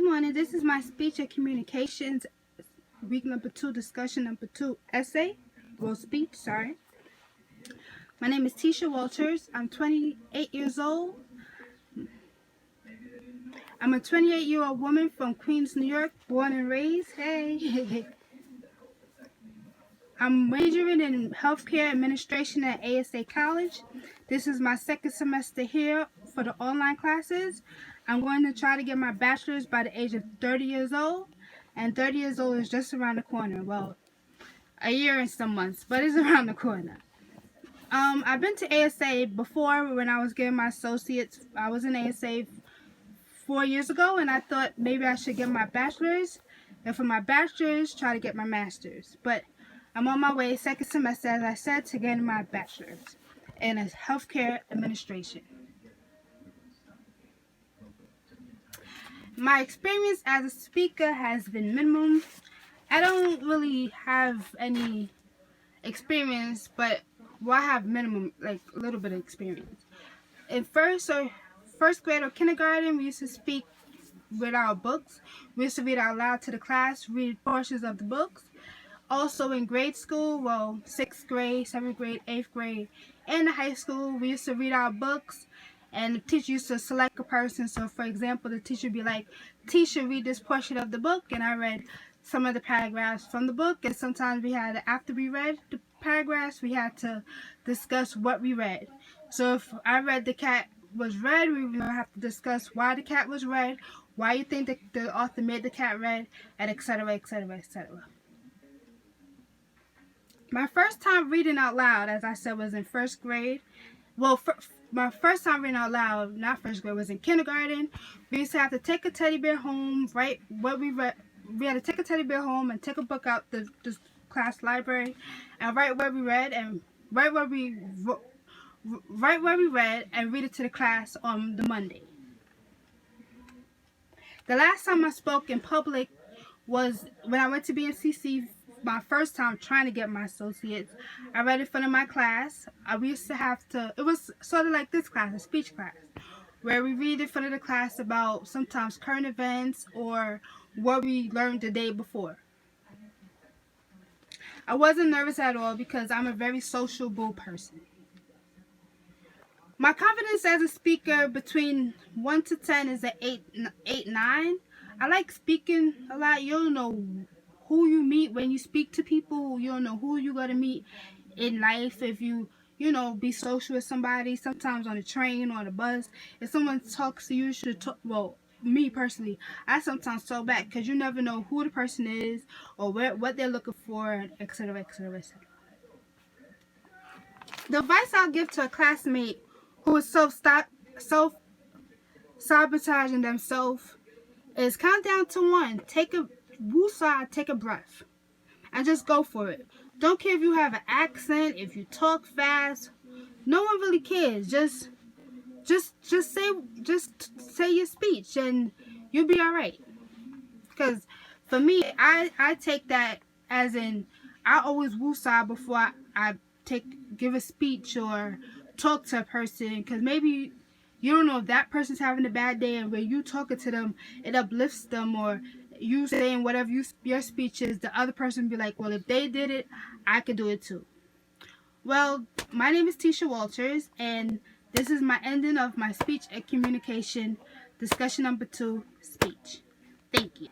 morning. This is my speech and communications week number 2, discussion number 2, essay. Well, speech, sorry. My name is Tisha Walters. I'm 28 years old. I'm a 28-year-old woman from Queens, New York, born and raised. Hey. I'm majoring in healthcare administration at ASA College. This is my second semester here for the online classes. I'm going to try to get my bachelor's by the age of 30 years old. And 30 years old is just around the corner. Well, a year and some months, but it's around the corner. I've been to ASA before when I was getting my associates. I was in ASA 4 years ago, and I thought maybe I should get my bachelor's. And for my bachelor's, try to get my master's. But I'm on my way, second semester, as I said, to getting my bachelor's in healthcare administration. My experience as a speaker has been minimum. I don't really have any experience, but I have minimum, like a little bit of experience. In first grade or kindergarten, we used to speak with our books. We used to read out loud to the class, read portions of the books. Also in grade school, well, 6th grade, 7th grade, 8th grade, and high school, we used to read our books, and the teacher used to select a person. So for example, the teacher would be like, Tisha, read this portion of the book, and I read some of the paragraphs from the book, and sometimes we had, after we read the paragraphs, we had to discuss what we read. So if I read the cat was red, we would have to discuss why the cat was red, why you think that the author made the cat red, and etc., etc., etc. My first time reading out loud, as I said, was in first grade. Well, my first time reading out loud, not first grade, was in kindergarten. We used to have to take a teddy bear home, write what we read. We had to take a teddy bear home and take a book out the class library and write what we read and write what we read and read it to the class on the Monday. The last time I spoke in public was when I went to BNCC. My first time trying to get my associates. I read in front of my class. We used to have to, it was sort of like this class, a speech class, where we read in front of the class about sometimes current events or what we learned the day before. I wasn't nervous at all because I'm a very sociable person. My confidence as a speaker between 1 to 10 is an 8, 9. I like speaking a lot. You don't know who you meet when you speak to people. You don't know who you're going to meet in life if you be social with somebody. Sometimes on a train or on a bus, if someone talks to you, you should talk. Well, me personally, I sometimes talk back because you never know who the person is or what they're looking for, etc., etc., etc. The advice I'll give to a classmate who is self-sabotaging themselves is count down to 1. Woosah, take a breath and just go for it. Don't care if you have an accent, if you talk fast. No one really cares. Just say your speech and you'll be all right. Because for me, I take that as in I always woosah before I give a speech or talk to a person, because maybe you don't know if that person's having a bad day, and when you talking to them, it uplifts them, or you saying whatever your speech is, the other person be like, well, if they did it, I could do it too. Well, my name is Tisha Walters, and this is my ending of my speech and communication discussion number 2 speech. Thank you.